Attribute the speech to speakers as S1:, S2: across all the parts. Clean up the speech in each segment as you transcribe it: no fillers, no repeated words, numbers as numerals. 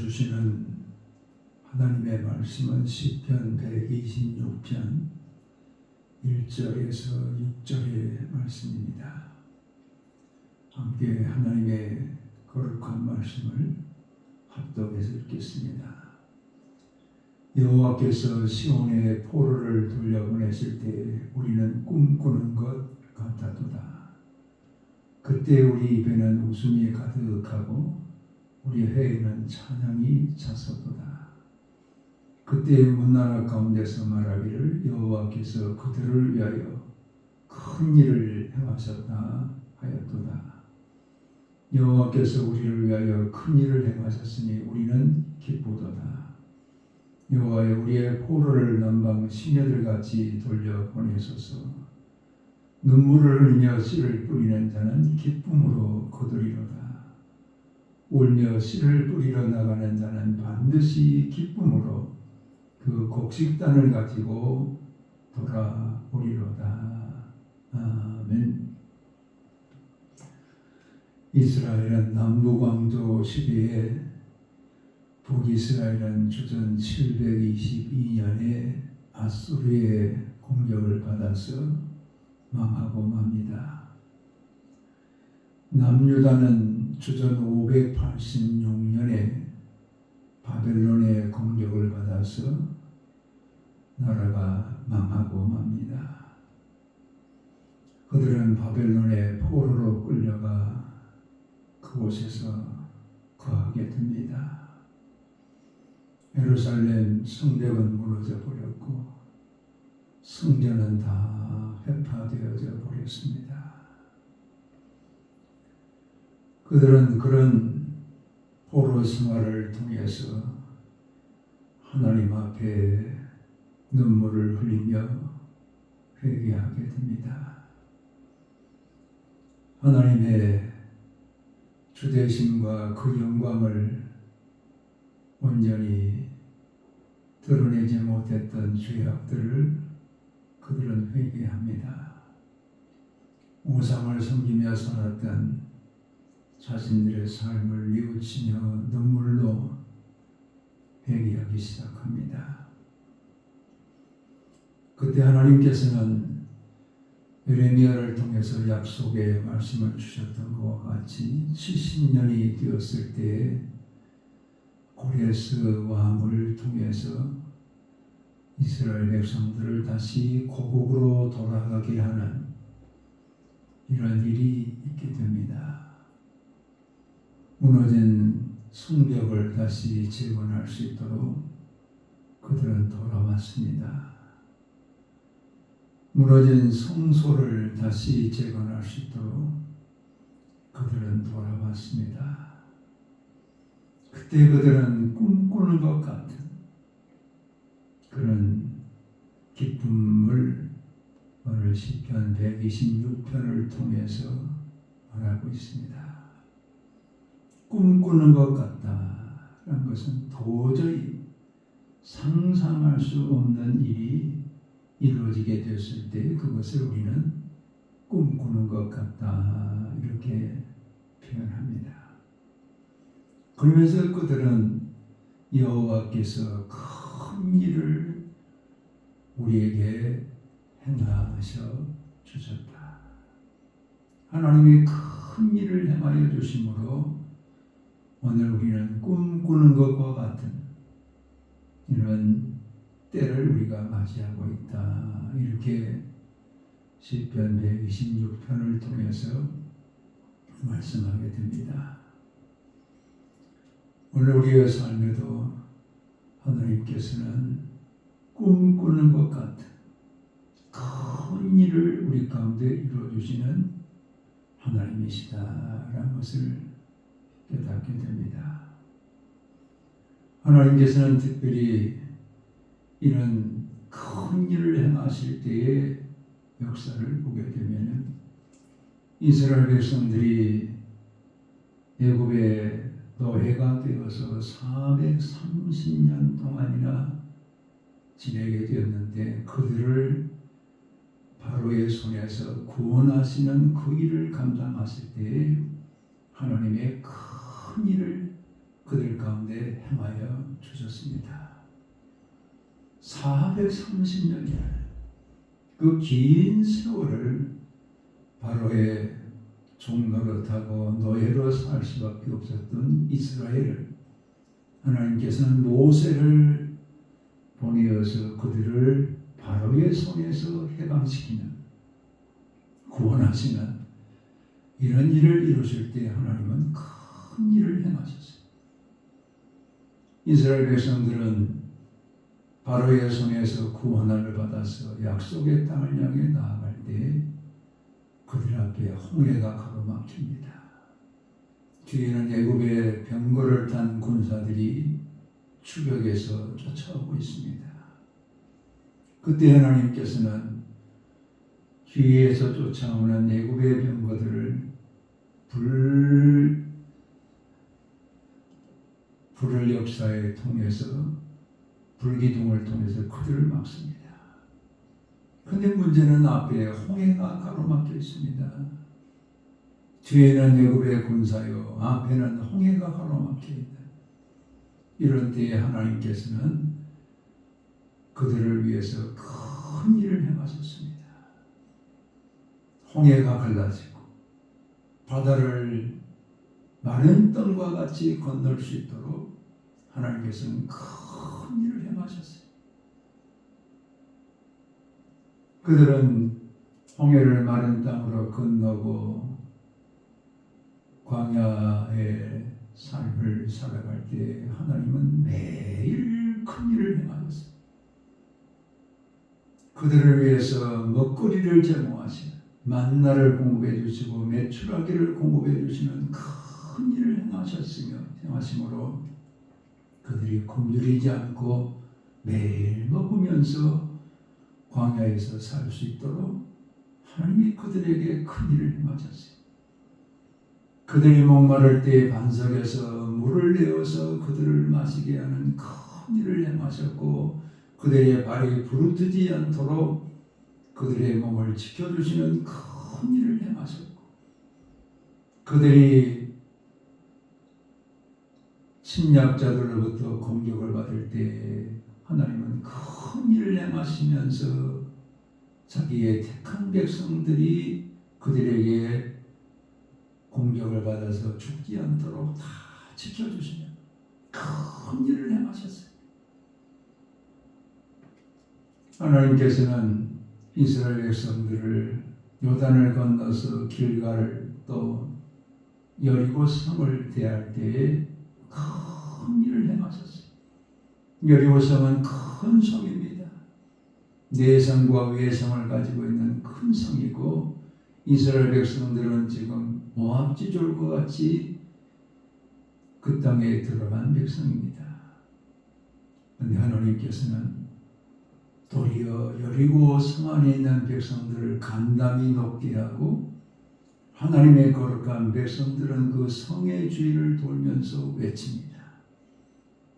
S1: 주시는 하나님의 말씀은 시편 126편 1절에서 6절의 말씀입니다. 함께 하나님의 거룩한 말씀을 합독해서 읽겠습니다. 여호와께서 시온에 포로를 돌려보내실 때 우리는 꿈꾸는 것 같았도다. 그때 우리 입에는 웃음이 가득하고 우리 혀에는 찬양이 찼었도다. 그때 문나라 가운데서 말하기를 여호와께서 그들을 위하여 큰 일을 행하셨다 하였도다. 여호와께서 우리를 위하여 큰 일을 행하셨으니 우리는 기쁘도다. 여호와여 우리의 포로를 남방 시녀들같이 돌려보내소서. 눈물을 흘리며 씨를 뿌리는 자는 기쁨으로 거두리로다. 울며 씨를 뿌리러 나가는 자는 반드시 기쁨으로 그 곡식단을 가지고 돌아오리로다. 아멘. 이스라엘은 남부왕조 시대에 북이스라엘은 주전 722년에 아수르의 공격을 받아서 망하고 맙니다. 남유다는 주전 586년에 바벨론의 공격을 받아서 나라가 망하고 맙니다. 그들은 바벨론의 포로로 끌려가 그곳에서 거하게 됩니다. 예루살렘 성벽은 무너져 버렸고 성전은 다 회파되어져 버렸습니다. 그들은 그런 포로 생활을 통해서 하나님 앞에 눈물을 흘리며 회개하게 됩니다. 하나님의 주되심과 그 영광을 온전히 드러내지 못했던 죄악들을 그들은 회개합니다. 우상을 섬기며 살았던 자신들의 삶을 뉘우치며 눈물로 회개하기 시작합니다. 그때 하나님께서는 예레미야를 통해서 약속의 말씀을 주셨던 것과 같이 70년이 되었을 때에 고레스 왕을 통해서 이스라엘 백성들을 다시 고국으로 돌아가게 하는 이런 일이 있게 됩니다. 무너진 성벽을 다시 재건할 수 있도록 그들은 돌아왔습니다. 무너진 성소를 다시 재건할 수 있도록 그들은 돌아왔습니다. 그때 그들은 꿈꾸는 것 같은 그런 기쁨을 오늘 시편 126편을 통해서 말하고 있습니다. 꿈꾸는 것 같다라는 것은 도저히 상상할 수 없는 일이 이루어지게 됐을 때 그것을 우리는 꿈꾸는 것 같다 이렇게 표현합니다. 그러면서 그들은 여호와께서 큰 일을 우리에게 행하셔 주셨다. 하나님이 큰 일을 행하여 주심으로 오늘 우리는 꿈꾸는 것과 같은 이런 때를 우리가 맞이하고 있다. 이렇게 시편 126편을 통해서 말씀하게 됩니다. 오늘 우리의 삶에도 하나님께서는 꿈꾸는 것 같은 큰 일을 우리 가운데 이루어주시는 하나님이시다라는 것을 깨닫게 됩니다. 하나님께서는 특별히 이런 큰 일을 행하실 때의 역사를 보게 되면 이스라엘 백성들이 애굽의 노예가 되어서 430년 동안이나 지내게 되었는데 그들을 바로의 손에서 구원하시는 그 일을 감당하실 때 하나님의 큰 일을 그들 가운데 행하여 주셨습니다. 430년이나 그 긴 세월을 바로의 종노릇하고 노예로 살 수밖에 없었던 이스라엘을 하나님께서는 모세를 보내어서 그들을 바로의 손에서 해방시키는, 구원하시는 이런 일을 이루실 때 하나님은 큰 일을 행하셨어요. 이스라엘 백성들은 바로의 손에서 구원을 받아서 약속의 땅을 향해 나아갈 때 그들 앞에 홍해가 가로막힙니다. 뒤에는 애굽의 병거를 탄 군사들이 추격해서 쫓아오고 있습니다. 그때 하나님께서는 뒤에서 쫓아오는 애굽의 병거들을 불을 역사에 통해서, 불기둥을 통해서 그들을 막습니다. 그런데 문제는 앞에 홍해가 가로막혀 있습니다. 뒤에는 애굽의 군사요, 앞에는 홍해가 가로막혀 있다. 이런 때에 하나님께서는 그들을 위해서 큰 일을 행하셨습니다. 홍해가 갈라지고 바다를 마른 땅과 같이 건널 수 있도록 하나님께서는 큰 일을 행하셨어요. 그들은 홍해를 마른 땅으로 건너고 광야의 삶을 살아갈 때 하나님은 매일 큰 일을 행하셨어요. 그들을 위해서 먹거리를 제공하시는, 만나를 공급해 주시고 메추라기를 공급해 주시는 큰 일을 행하심으로 그들이 굶주리지 않고 매일 먹으면서 광야에서 살 수 있도록 하나님이 그들에게 큰 일을 행하셨어요. 그들이 목마를 때 반석에서 물을 내어서 그들을 마시게 하는 큰 일을 행하셨고, 그들의 발이 부르트지 않도록 그들의 몸을 지켜주시는 큰 일을 행하셨고, 그들이 침략자들로부터 공격을 받을 때 하나님은 큰 일을 행하시면서 자기의 택한 백성들이 그들에게 공격을 받아서 죽지 않도록 다 지켜주시며 큰 일을 행하셨어요. 하나님께서는 이스라엘 백성들을 요단을 건너서 길가를 또 여리고 성을 대할 때에 큰 일을 행하셨어요. 여리고 성은 큰 성입니다. 내성과 외성을 가지고 있는 큰 성이고, 이스라엘 백성들은 지금 모압지졸과 같이 그 땅에 들어간 백성입니다. 그런데 하나님께서는 도리어 여리고 성 안에 있는 백성들을 간담이 높게 하고, 하나님의 거룩한 백성들은 그 성의 주위를 돌면서 외칩니다.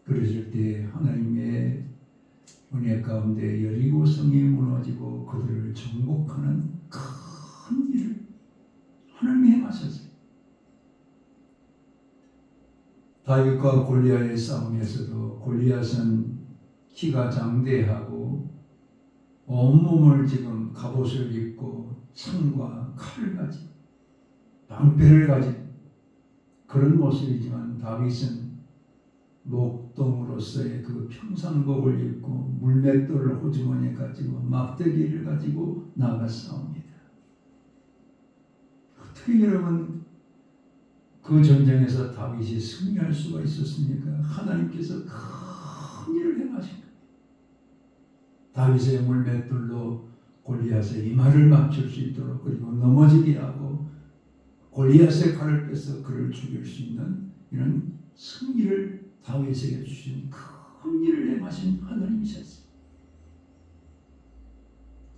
S1: 그러실 때 하나님의 은혜 가운데 여리고 성이 무너지고 그들을 정복하는 큰 일을 하나님이 행하셨어요. 다윗과 골리앗의 싸움에서도 골리앗은 키가 장대하고 온몸을 지금 갑옷을 입고 창과 칼을 가진, 방패를 가진 그런 모습이지만, 다윗은 목동으로서의 그 평상복을 입고 물맷돌을 호주머니에 가지고 막대기를 가지고 나가 싸웁니다. 어떻게 여러분 그 전쟁에서 다윗이 승리할 수가 있었습니까? 하나님께서 큰 일을 행하신 거예요. 다윗의 물맷돌로 골리앗의 이마를 맞출 수 있도록, 그리고 넘어지게 하고 골리앗의 칼을 빼서 그를 죽일 수 있는 이런 승리를 다윗에게 주신 큰 일을 행하신 하나님이셨어요.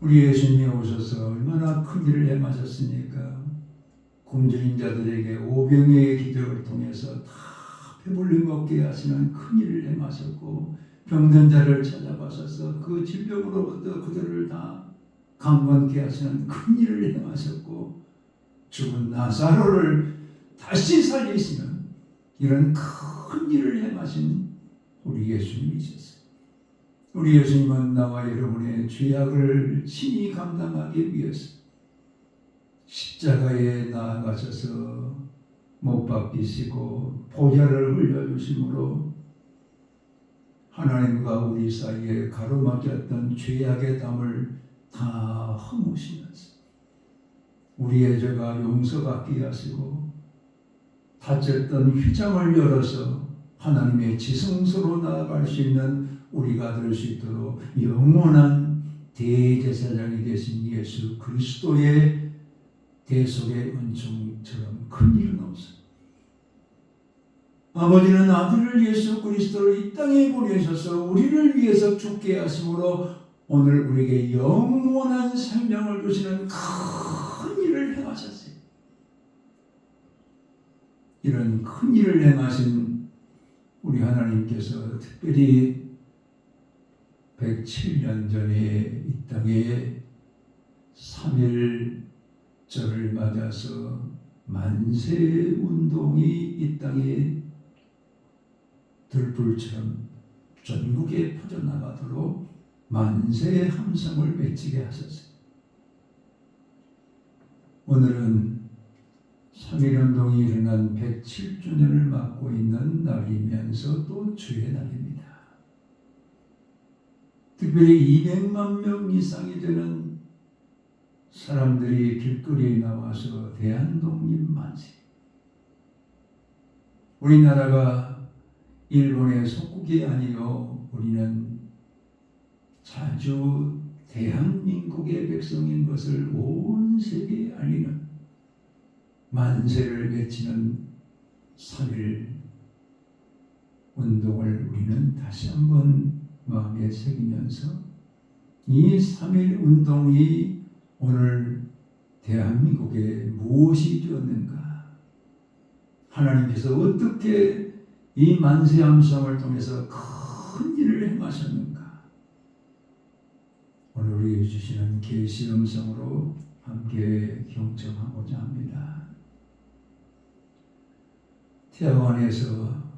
S1: 우리 예수님이 오셔서 얼마나 큰 일을 행하셨습니까? 굶주린 자들에게 오병이의 기적을 통해서 다 배불리 먹게 하시는 큰 일을 행하셨고, 병든 자를 찾아가셔서 그 질병으로부터 그들을 다 강건케 하시는 큰 일을 행하셨고, 죽은 나사로를 다시 살리시는 이런 큰 큰 일을 행하신 우리 예수님이셨어요. 우리 예수님은 나와 여러분의 죄악을 친히 감당하기 위해서 십자가에 나아가셔서 못 박히시고 보혈을 흘려주심으로 하나님과 우리 사이에 가로막혔던 죄악의 담을 다 허무시면서 우리의 죄가 용서받게 하시고 닫혔던 휘장을 열어서 하나님의 지성소로 나아갈 수 있는 우리가 될 수 있도록 영원한 대제사장이 되신 예수 그리스도의 대속의 은총처럼 큰 일은 없어요. 아버지는 아들을 예수 그리스도를 이 땅에 보내셔서 우리를 위해서 죽게 하심으로 오늘 우리에게 영원한 생명을 주시는 큰 일을 행하셨어요. 이런 큰 일을 행하신 우리 하나님께서 특별히 107년 전에 이 땅에 3.1절을 맞아서 만세운동이 이 땅에 들불처럼 전국에 퍼져나가도록 만세 함성을 외치게 하셨어요. 오늘은 3.1운동이 일어난 107주년을 맞고 있는 날이면서 또 주의 날입니다. 특별히 200만 명 이상이 되는 사람들이 길거리에 나와서 대한독립 만세. 우리나라가 일본의 속국이 아니요 우리는 자주 대한민국의 백성인 것을 온 세계에 알리는 만세를 외치는 3.1 운동을 우리는 다시 한번 마음에 새기면서 이 3.1 운동이 오늘 대한민국에 무엇이 되었는가, 하나님께서 어떻게 이 만세 함성을 통해서 큰 일을 행하셨는가, 오늘 우리에게 주시는 계시 음성으로 함께 경청하고자 합니다. 태화관에서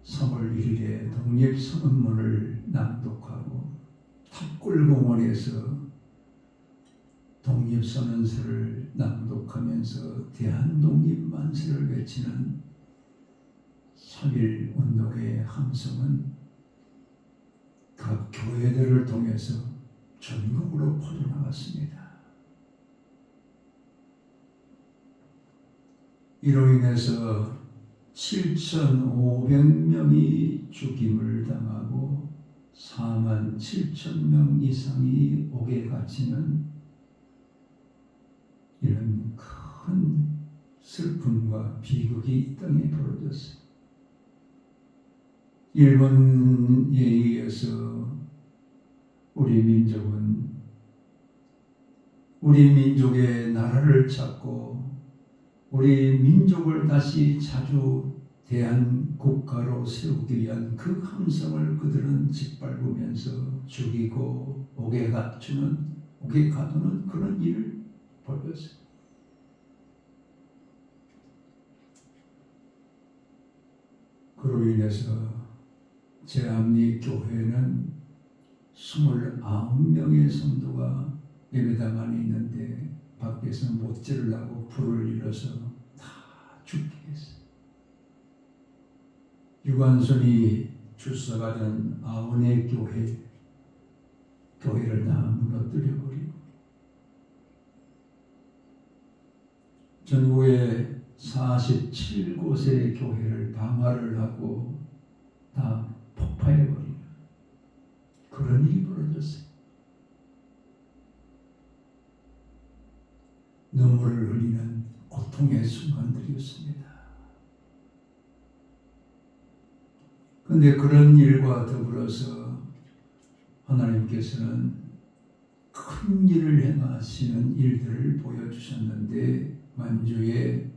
S1: 3월 1일에 독립선언문을 낭독하고 탑골공원에서 독립선언서를 낭독하면서 대한독립 만세를 외치는 3.1 운동의 함성은 각 교회들을 통해서 전국으로 퍼져나갔습니다. 이로 인해서 7,500명이 죽임을 당하고 47,000명 이상이 옥에 갇히는 이런 큰 슬픔과 비극이 이 땅에 벌어졌어요. 일본에 의해서 우리 민족은 우리 민족의 나라를 찾고 우리 민족을 다시 자주 대한국가로 세우기 위한 그 함성을 그들은 짓밟으면서 죽이고 옥에 가두는 그런 일을 벌였어요. 그로 인해서 제암리교회는 29명의 성도가 예배당 안에 있는데 밖에서 못 지르려고 불을 일어서 다 죽게 했어요. 유관순이 출석하던 아우네 교회를 다 무너뜨려버리고 전국에 47곳의 교회를 방화를 하고 다 폭파해버리는 그런 일이 벌어졌어요. 눈물을 흘리는 고통의 순간들이었습니다. 그런데 그런 일과 더불어서 하나님께서는 큰 일을 행하시는 일들을 보여주셨는데 만주에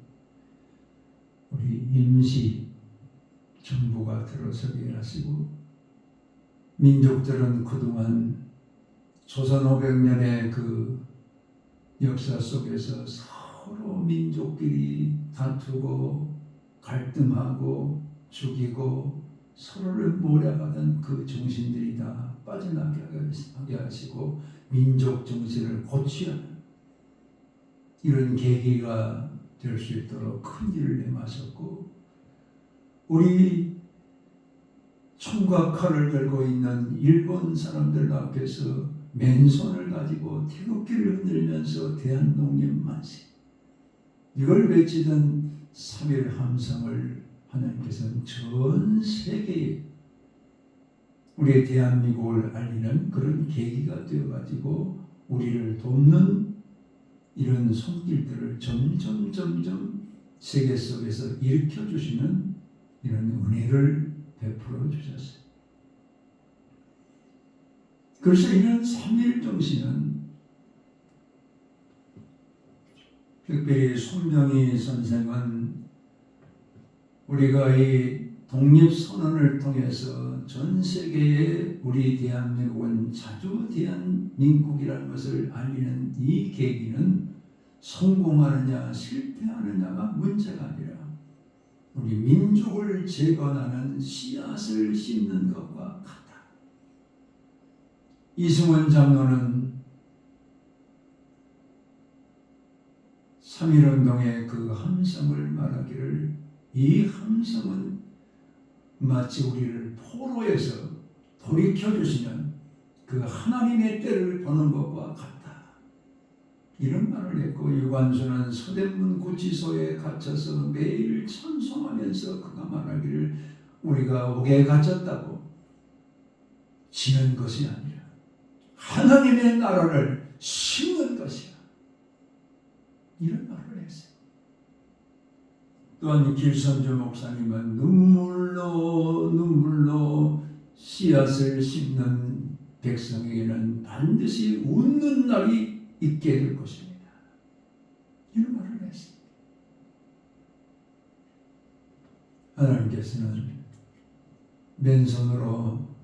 S1: 우리 임시 정부가 들어서게 하시고 민족들은 그동안 조선 500년의 그 역사 속에서 서로 민족끼리 다투고 갈등하고 죽이고 서로를 몰아가던 그 정신들이 다 빠져나가게 하시고 민족 정신을 고취하는 이런 계기가 될 수 있도록 큰 일을 행하셨고, 우리 총과 칼을 들고 있는 일본 사람들 앞에서 맨손을 가지고 태극기를 흔들면서 대한독립 만세, 이걸 외치던 3.1 함성을 하나님께서는 전 세계에 우리의 대한민국을 알리는 그런 계기가 되어가지고 우리를 돕는 이런 손길들을 점점 세계 속에서 일으켜 주시는 이런 은혜를 베풀어 주셨어요. 그래서 이런 3.1 정신은 특별히 손명희 선생은 우리가 이 독립선언을 통해서 전 세계에 우리 대한민국은 자주 대한민국이라는 것을 알리는 이 계기는 성공하느냐 실패하느냐가 문제가 아니라 우리 민족을 재건하는 씨앗을 심는 것과 같다. 이승원 장로는 3.1운동의 그 함성을 말하기를, 이 함성은 마치 우리를 포로에서 돌이켜주시는 그 하나님의 때를 보는 것과 같다, 이런 말을 했고, 유관순은 서대문 구치소에 갇혀서 매일 찬송하면서 그가 말하기를, 우리가 옥에 갇혔다고 지는 것이 아니라 하나님의 나라를 심는 것이야, 이런 말을 했어요. 또한 길선주 목사님은 눈물로 씨앗을 심는 백성에게는 반드시 웃는 날이 있게 될 것입니다, 이런 말을 했습니다. 하나님께서는 맨손으로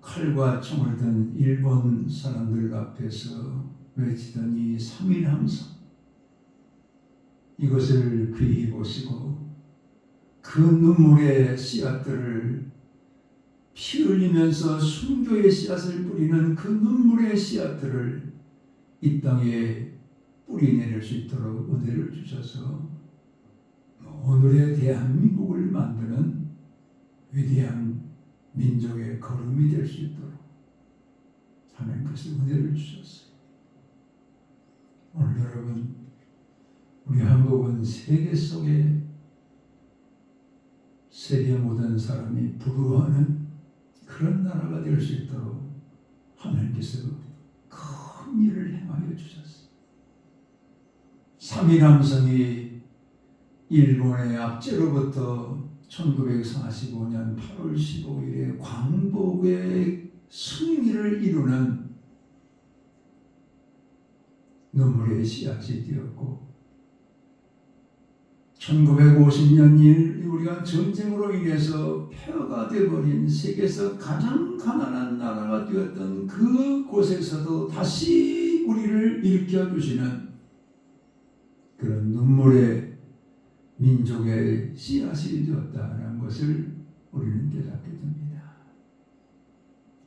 S1: 칼과 총을 든 일본 사람들 앞에서 외치던 이 3.1 함성, 이것을 귀히 보시고 그 눈물의 씨앗들을 피 흘리면서 순교의 씨앗을 뿌리는 그 눈물의 씨앗들을 이 땅에 뿌리내릴 수 있도록 은혜를 주셔서 오늘의 대한민국을 만드는 위대한 민족의 걸음이 될 수 있도록 하나님께서 은혜를 주셨어요. 오늘 여러분, 우리 한국은 세계 속에 세계 모든 사람이 부러워하는 그런 나라가 될 수 있도록 하나님께서 큰 일을 행하여 주셨어요. 3.1 함성이 일본의 압제로부터 1945년 8월 15일에 광복의 승리를 이루는 눈물의 씨앗이 되었고, 1950년 우리가 전쟁으로 인해서 폐허가 되어버린 세계에서 가장 가난한 나라가 되었던 그곳에서도 다시 우리를 일으켜 주시는 그런 눈물의 민족의 씨앗이 되었다는 것을 우리는 깨닫게 됩니다.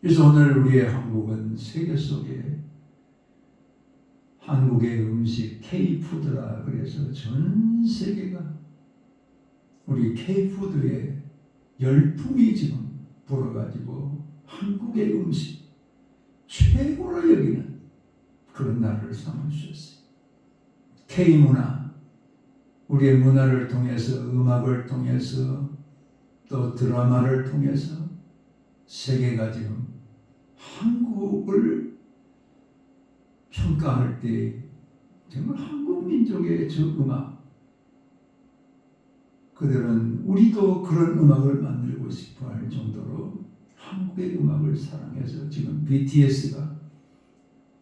S1: 그래서 오늘 우리의 한국은 세계 속에 한국의 음식 K푸드라 그래서 전 세계가 우리 K푸드에 열풍이 지금 불어가지고 한국의 음식 최고로 여기는 그런 나라를 삼아주셨어요. K문화, 우리의 문화를 통해서, 음악을 통해서, 또 드라마를 통해서 세계가 지금 한국을 평가할 때 정말 한국 민족의 저 음악, 그들은 우리도 그런 음악을 만들고 싶어 할 정도로 한국의 음악을 사랑해서 지금 BTS가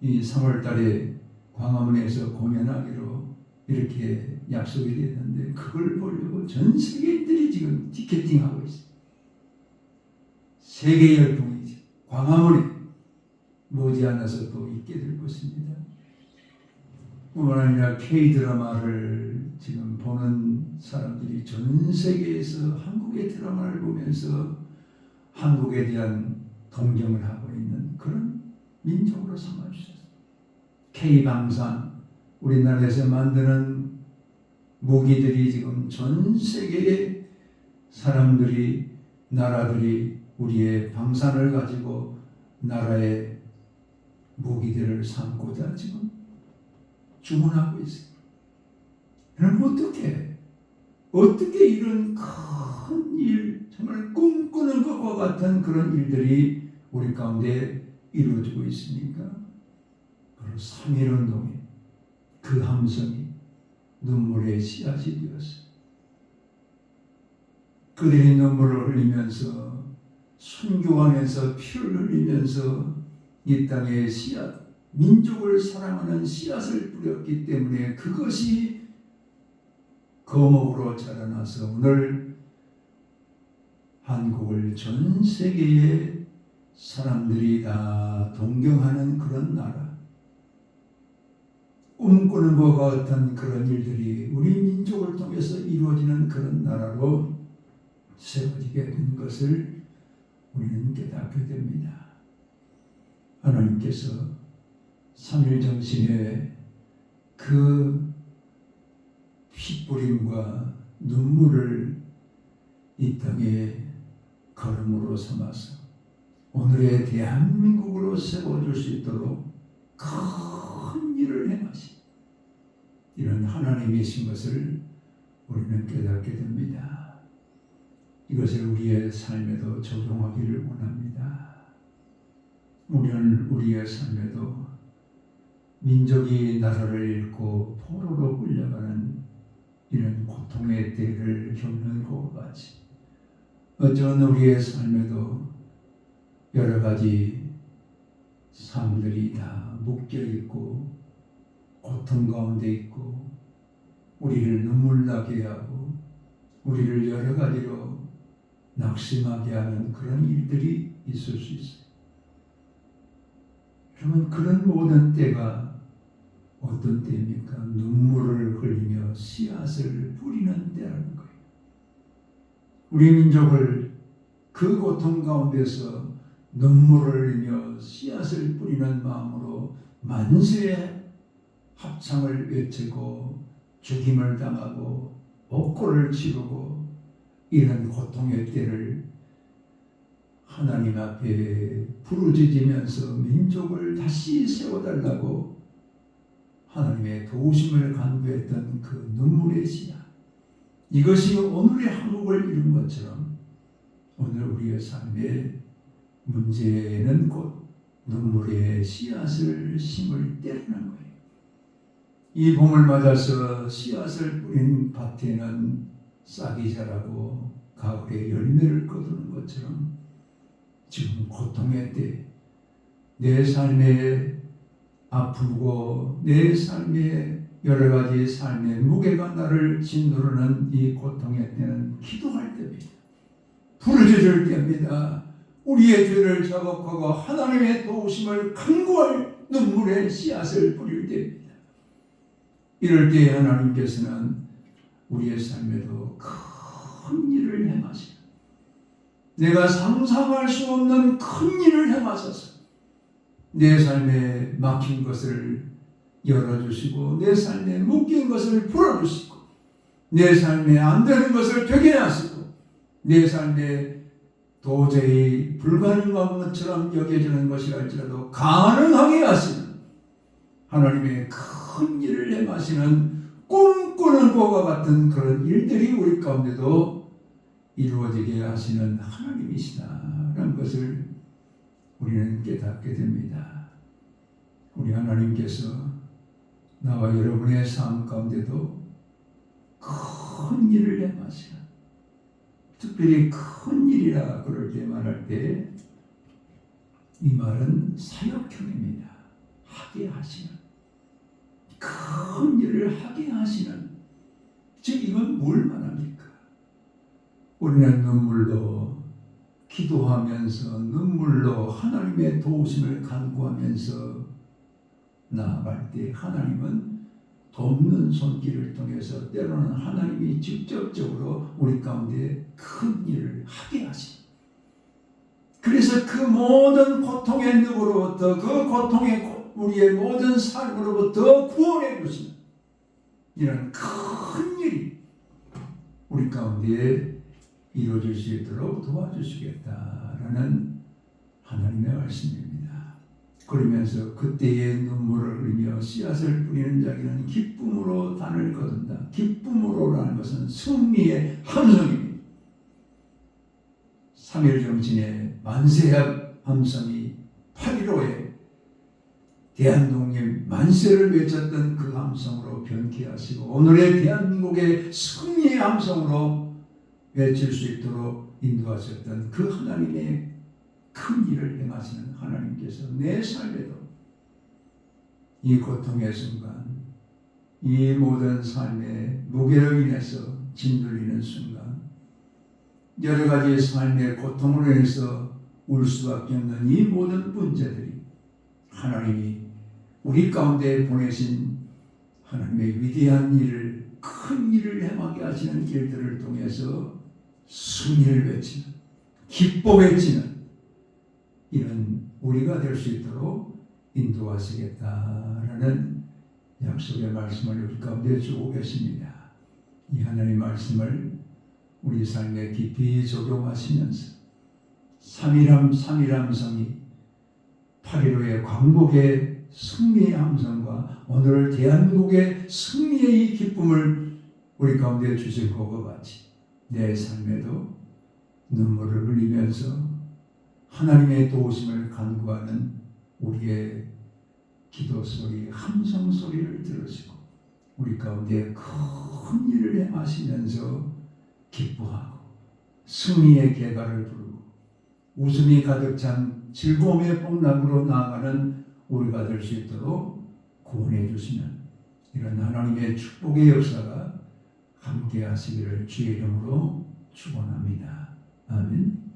S1: 이 3월 달에 광화문에서 공연하기로 이렇게 약속이 됐는데, 그걸 보려고 전 세계인들이 지금 티켓팅하고 있어요. 세계 열풍이죠. 광화문에 머지않아서 또 있게 될 것입니다. 뿐만 아니라 K 드라마를 지금 보는 사람들이 전 세계에서 한국의 드라마를 보면서 한국에 대한 동경을 하고 있는 그런 민족으로 삼아주셨어요. K방산, 우리나라에서 만드는 무기들이 지금 전 세계의 사람들이, 나라들이 우리의 방산을 가지고 나라의 무기들을 삼고자 지금 주문하고 있어요. 그럼 어떻게 이런 큰 일, 정말 꿈꾸는 것과 같은 그런 일들이 우리 가운데 이루어지고 있습니까? 바로 3.1운동의 그 함성이 눈물의 씨앗이 되었어요. 그들이 눈물을 흘리면서 순교하면서 피를 흘리면서 이 땅에 씨앗, 민족을 사랑하는 씨앗을 뿌렸기 때문에 그것이 거목으로 자라나서 오늘 한국을 전 세계의 사람들이 다 동경하는 그런 나라, 꿈꾸는 것과 같은 그런 일들이 우리 민족을 통해서 이루어지는 그런 나라로 세워지게 된 것을 우리는 깨닫게 됩니다. 하나님께서 3.1 정신의 그 피뿌림과 눈물을 이 땅에 걸음으로 삼아서 오늘의 대한민국으로 세워줄 수 있도록 큰 일을 행하신 이런 하나님이신 것을 우리는 깨닫게 됩니다. 이것을 우리의 삶에도 적용하기를 원합니다. 우리는 우리의 삶에도 민족이 나라를 잃고 포로로 끌려가는 이런 고통의 때를 겪는 것과 같이 어쩌면 우리의 삶에도 여러 가지 삶들이 다 묶여 있고 고통 가운데 있고 우리를 눈물 나게 하고 우리를 여러 가지로 낙심하게 하는 그런 일들이 있을 수 있어요. 그러면 그런 모든 때가 어떤 때입니까? 눈물을 흘리며 씨앗을 뿌리는 때라는 거예요. 우리 민족을 그 고통 가운데서 눈물을 흘리며 씨앗을 뿌리는 마음으로 만세의 합창을 외치고 죽임을 당하고 옥고를 치르고 이런 고통의 때를 하나님 앞에 부르짖으면서 민족을 다시 세워달라고 하나님의 도우심을 간구했던 그 눈물의 씨앗, 이것이 오늘의 한국을 이룬 것처럼 오늘 우리의 삶의 문제는 곧 눈물의 씨앗을 심을 때라는 거예요. 이 봄을 맞아서 씨앗을 뿌린 밭에는 싹이 자라고 가을에 열매를 거두는 것처럼 지금 고통의 때, 내 삶에 아프고 내 삶에 여러 가지 삶의 무게가 나를 짓누르는 이 고통의 때는 기도할 때입니다. 부르짖을 때입니다. 우리의 죄를 자복하고 하나님의 도우심을 간구할 눈물의 씨앗을 뿌릴 때입니다. 이럴 때 하나님께서는 우리의 삶에도 큰 일을 행하시고 내가 상상할 수 없는 큰 일을 행하셔서 내 삶에 막힌 것을 열어주시고 내 삶에 묶인 것을 풀어주시고 내 삶에 안 되는 것을 되게 하시고 내 삶에 도저히 불가능한 것처럼 여겨지는 것이랄지라도 가능하게 하시는 하나님의 큰 일을 행하시는 꿈꾸는 것과 같은 그런 일들이 우리 가운데도 이루어지게 하시는 하나님이시다라는 것을 우리는 깨닫게 됩니다. 우리 하나님께서 나와 여러분의 삶 가운데도 큰 일을 행하시는, 특별히 큰 일이라 그럴 때 말할 때 이 말은 사역형입니다. 하게 하시는, 큰 일을 하게 하시는, 즉 이건 뭘 말합니까? 우리는 눈물로 기도하면서 눈물로 하나님의 도우심을 간구하면서 나아갈 때 하나님은 돕는 손길을 통해서 때로는 하나님이 직접적으로 우리 가운데 큰 일을 하게 하십니다. 그래서 그 모든 고통의 늪으로부터 그 고통의 우리의 모든 삶으로부터 구원해 주시는 이런 큰 일이 우리 가운데 이루어질 수 있도록 도와주시겠다라는 하나님의 말씀입니다. 그러면서 그때의 눈물을 흘리며 씨앗을 뿌리는 자기는 기쁨으로 단을 거둔다. 기쁨으로라는 것은 승리의 함성입니다. 3.1 정신의 만세의 함성이 8.15에 대한독립 만세를 외쳤던 그 함성으로 변케하시고 오늘의 대한민국의 승리의 함성으로 외칠 수 있도록 인도하셨던 그 하나님의 큰 일을 행하시는 하나님께서 내 삶에도 이 고통의 순간, 이 모든 삶의 무게로 인해서 짓눌리는 순간, 여러 가지 삶의 고통으로 인해서 울 수밖에 없는 이 모든 문제들이 하나님이 우리 가운데 보내신 하나님의 위대한 일을, 큰 일을 행하게 하시는 길들을 통해서 승리를 외치는, 기뻐 외치는 이런 우리가 될 수 있도록 인도하시겠다라는 약속의 말씀을 우리 가운데 주고 계십니다. 이 하나님의 말씀을 우리 삶에 깊이 적용하시면서 3.1 함성이 8.15의 광복의 승리의 함성과 오늘 대한민국의 승리의 이 기쁨을 우리 가운데 주신 것과 같이 내 삶에도 눈물을 흘리면서 하나님의 도우심을 간구하는 우리의 기도 소리, 함성 소리를 들으시고 우리 가운데 큰 일을 행하시면서 기뻐하고 승리의 계가를 부르고 웃음이 가득 찬 즐거움의 폭락으로 나아가는 우리가 될 수 있도록 구원해 주시는 이런 하나님의 축복의 역사가 함께 하시기를 주의 이름으로 축원합니다. 아멘.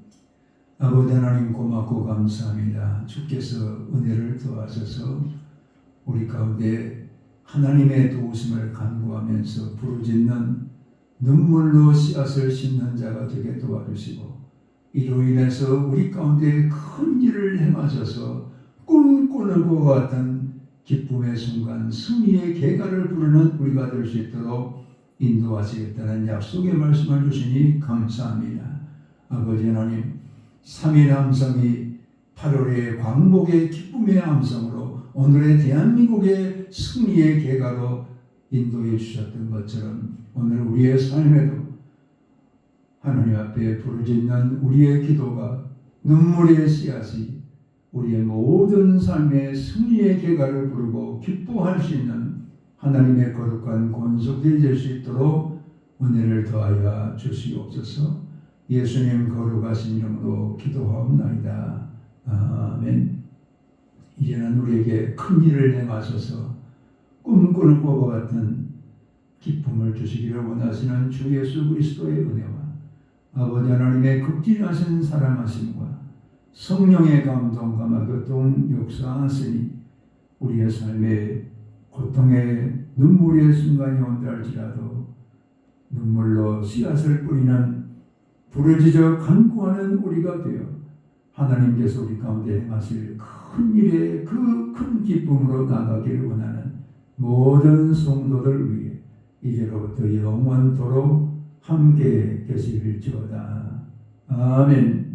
S1: 아버지 하나님 고맙고 감사합니다. 주께서 은혜를 더하셔서 우리 가운데 하나님의 도우심을 간구하면서 부르짖는 눈물로 씨앗을 심는 자가 되게 도와주시고 이로 인해서 우리 가운데 큰 일을 행하셔서 꿈꾸는 것과 같은 기쁨의 순간 승리의 계가를 부르는 우리가 될 수 있도록 인도하시겠다는 약속의 말씀을 주시니 감사합니다. 아버지 하나님 3.1 함성이 8.15의 광복의 기쁨의 함성으로 오늘의 대한민국의 승리의 계가로 인도해 주셨던 것처럼 오늘 우리의 삶에도 하나님 앞에 부르짖는 우리의 기도가 눈물의 씨앗이 우리의 모든 삶의 승리의 계가를 부르고 기뻐할 수 있는 하나님의 거룩한 권속이 될 수 있도록 은혜를 더하여 주시옵소서. 예수님 거룩하신 이름으로 기도하옵나이다. 아멘. 이제는 우리에게 큰 일을 행하셔서 꿈꾸는 것과 같은 기쁨을 주시기를 원하시는 주 예수 그리스도의 은혜와 아버지 하나님의 극진하신 사랑하심과 성령의 감동과 마교통 역사하시니 우리의 삶에 고통의 눈물의 순간이 온다 할지라도 눈물로 씨앗을 뿌리는 부르짖어 간구하는 우리가 되어 하나님께서 우리 가운데 행하실 큰 일의 그 큰 기쁨으로 나가기를 원하는 모든 성도들 위해 이제로부터 영원토록 함께 계실지어다. 아멘.